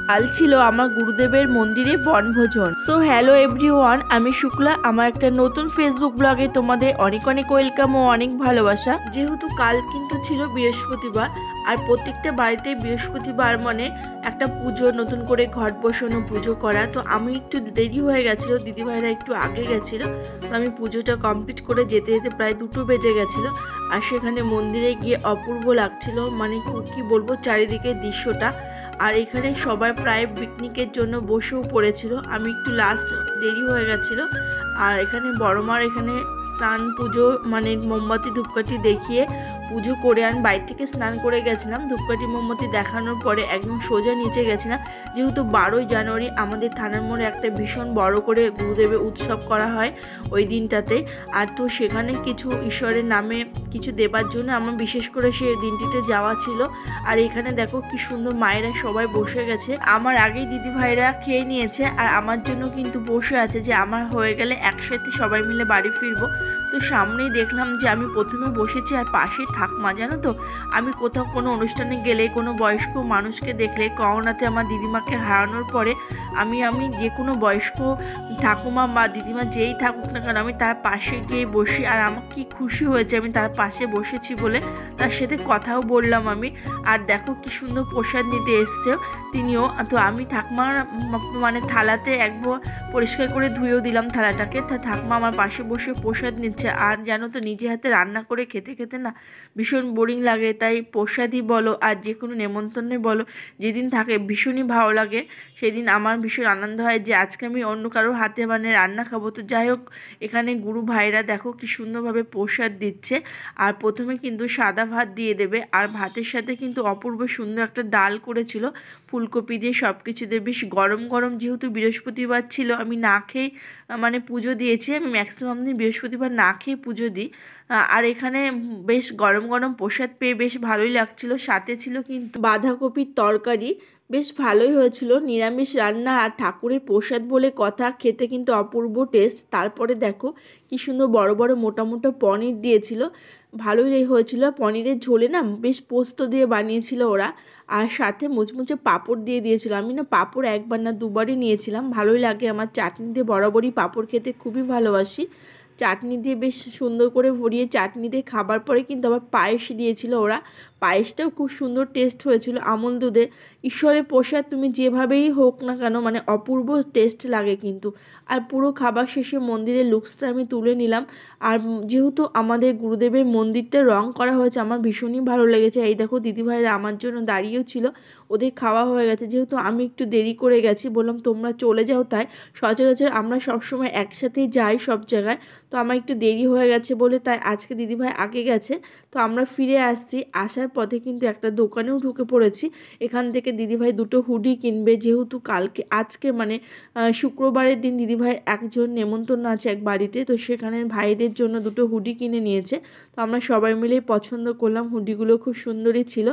কাল ছিল আমার গুরুদেবের মন্দিরে বনভোজন। সো হ্যালো এভরিওয়ান, আমি শুক্লা। আমার একটা নতুন ফেসবুক ব্লগে তোমাদের অনেক অনেক ওয়েলকাম ও অনেক ভালোবাসা। যেহেতু কাল কিন্তু ছিল বৃহস্পতিবার, আর প্রত্যেকটা বাড়িতে বৃহস্পতিবার মানে একটা পুজো, নতুন করে ঘট বসানো, পুজো করা। তো আমি একটু দেরি হয়ে গেছিলো, দিদিভাইরা একটু আগে গেছিলো। তো আমি পুজোটা কমপ্লিট করে যেতে যেতে প্রায় 2টো বেজে গেছিলো। আর সেখানে মন্দিরে গিয়ে অপূর্ব লাগছিল, মানে কি বলবো, চারিদিকে দৃশ্যটা। আর এখানে সবাই প্রায় পিকনিকের জন্য বসেও পড়েছিল। আমি একটু লাস্ট দেরি হয়ে গেছিলো। আর এখানে বড়মার এখানে স্নান পুজো মানে মোমবাতি ধূপকাঠি দেখিয়ে পুজো করে আমি বাইরে থেকে স্নান করে গেছিলাম। ধূপকাঠি মোমবাতি দেখানোর পরে একদম সোজা নিচে গেছিলাম, যেহেতু 12ই জানুয়ারি আমাদের থানার মোড়ে একটা ভীষণ বড় করে গুরুদেবের উৎসব করা হয় ওই দিনটাতে। আর তো সেখানে কিছু ঈশ্বরের নামে কিছু দেবার জন্য আমার বিশেষ করে সেই দিনটিতে যাওয়া ছিল। আর এখানে দেখো কি সুন্দর মায়েরা সবাই বসে গেছে। আমার আগেই দিদি ভাইরা খেয়ে নিয়েছে, আর আমার জন্য কিন্তু বসে আছে যে আমার হয়ে গেলে একসাথে সবাই মিলে বাড়ি ফিরবো। তো সামনেই দেখলাম যে আমি প্রথমে বসেছি, আর পাশে ঠাকমা। জানো তো, আমি কোথাও কোনো অনুষ্ঠানে গেলে কোনো বয়স্ক মানুষকে দেখলে, করোনাতে আমার দিদিমাকে হারানোর পরে আমি যে কোনো বয়স্ক ঠাকুমা বা দিদিমা যেই থাকুক না কেন, আমি তার পাশে গিয়ে বসি। আর আমার কি খুশি হয়েছে আমি তার পাশে বসেছি বলে, তার সাথে কথাও বললাম আমি। আর দেখো কি সুন্দর প্রসাদ নিতে এসছে তিনিও। তো আমি ঠাকমার মানে থালাতে একবার পরিষ্কার করে ধুয়েও দিলাম থালাটাকে। তা ঠাকমা আমার পাশে বসে প্রসাদ নিচ্ছে। আর জানো তো, নিজে হাতে রান্না করে খেতে খেতে না ভীষণ বোরিং লাগে। তাই প্রসাদই বলো আর যে কোনো নেমন্তন্নে বলো, যেদিন থাকে ভীষণই ভালো লাগে। সেদিন আমার ভীষণ আনন্দ হয় যে আজকে আমি অন্য কারোর হাতে মানে রান্না খাবো। তো যাই হোক, এখানে গুরু ভাইরা দেখো কি সুন্দরভাবে প্রসাদ দিচ্ছে। আর প্রথমে কিন্তু সাদা ভাত দিয়ে দেবে, আর ভাতের সাথে কিন্তু অপূর্ব সুন্দর একটা ডাল করেছিল ফুলকপি দিয়ে, সব কিছু দিয়ে বেশ গরম গরম। যেহেতু বৃহস্পতিবার ছিল, আমি না খেয়ে মানে পুজো দিয়েছি। আমি ম্যাক্সিমাম দিন বৃহস্পতিবার না খেয়ে পুজো দিই। আর এখানে বেশ গরম গরম প্রসাদ পেয়ে বেশ ভালোই লাগছিল। সাথে ছিল কিন্তু বাঁধাকপির তরকারি, বেশ ভালোই হয়েছিল। নিরামিষ রান্না আর ঠাকুরের প্রসাদ বলে কথা, খেতে কিন্তু অপূর্ব টেস্ট। তারপরে দেখো কি সুন্দর বড় বড় মোটা মোটা পনির দিয়েছিল, ভালোই হয়েছিল। পনিরের ঝোলে না বেশ পোস্ত দিয়ে বানিয়েছিল ওরা, আর সাথে মুচমুচে পাঁপড় দিয়ে দিয়েছিল। আমি না পাঁপড় একবার না দুবারই নিয়েছিলাম, ভালোই লাগে আমার। চাটনি দিয়ে বরাবরই পাঁপড় খেতে খুবই ভালোবাসি। চাটনি দিয়ে বেশ সুন্দর করে ভরিয়ে চাটনি দিয়ে খাবার পরে কিন্তু আবার পায়েস দিয়েছিল ওরা। পায়েসটাও খুব সুন্দর টেস্ট হয়েছিল, আমল দুধে। ঈশ্বরের প্রসাদ তুমি যেভাবেই হোক না কেন মানে অপূর্ব টেস্ট লাগে কিন্তু। আর পুরো খাবার শেষে মন্দিরের লুকসটা আমি তুলে নিলাম। আর যেহেতু আমাদের গুরুদেবের মন্দিরটা রং করা হয়েছে, আমার ভীষণই ভালো লেগেছে। এই দেখো দিদিভাইরা আমার জন্য দাঁড়িয়েও ছিল, ওদের খাওয়া হয়ে গেছে। যেহেতু আমি একটু দেরি করে গেছি, বললাম তোমরা চলে যাও। তাই সচরাচর আমরা সবসময় একসাথেই যাই সব জায়গায়। তো আমার একটু দেরি হয়ে গেছে বলে তাই আজকে দিদিভাই আগে গেছে। তো আমরা ফিরে আসছি, আসার পথে কিন্তু একটা দোকানেও ঢুকে পড়েছি। এখান থেকে দিদিভাই 2টো হুডি কিনবে, যেহেতু আজকে মানে শুক্রবারের দিন দিদিভাই একজন নেমন্তন্ন আছে এক বাড়িতে। তো সেখানে ভাইদের জন্য 2টো হুডি কিনে নিয়েছে। তো আমরা সবাই মিলেই পছন্দ করলাম, হুডিগুলো খুব সুন্দরই ছিল।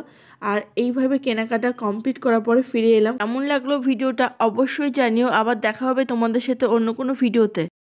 আর এইভাবে কেনাকাটা কমপ্লিট করার পরে ফিরে এলাম। কেমন লাগলো ভিডিওটা অবশ্যই জানিও। আবার দেখা হবে তোমাদের সাথে অন্য কোনো ভিডিওতে।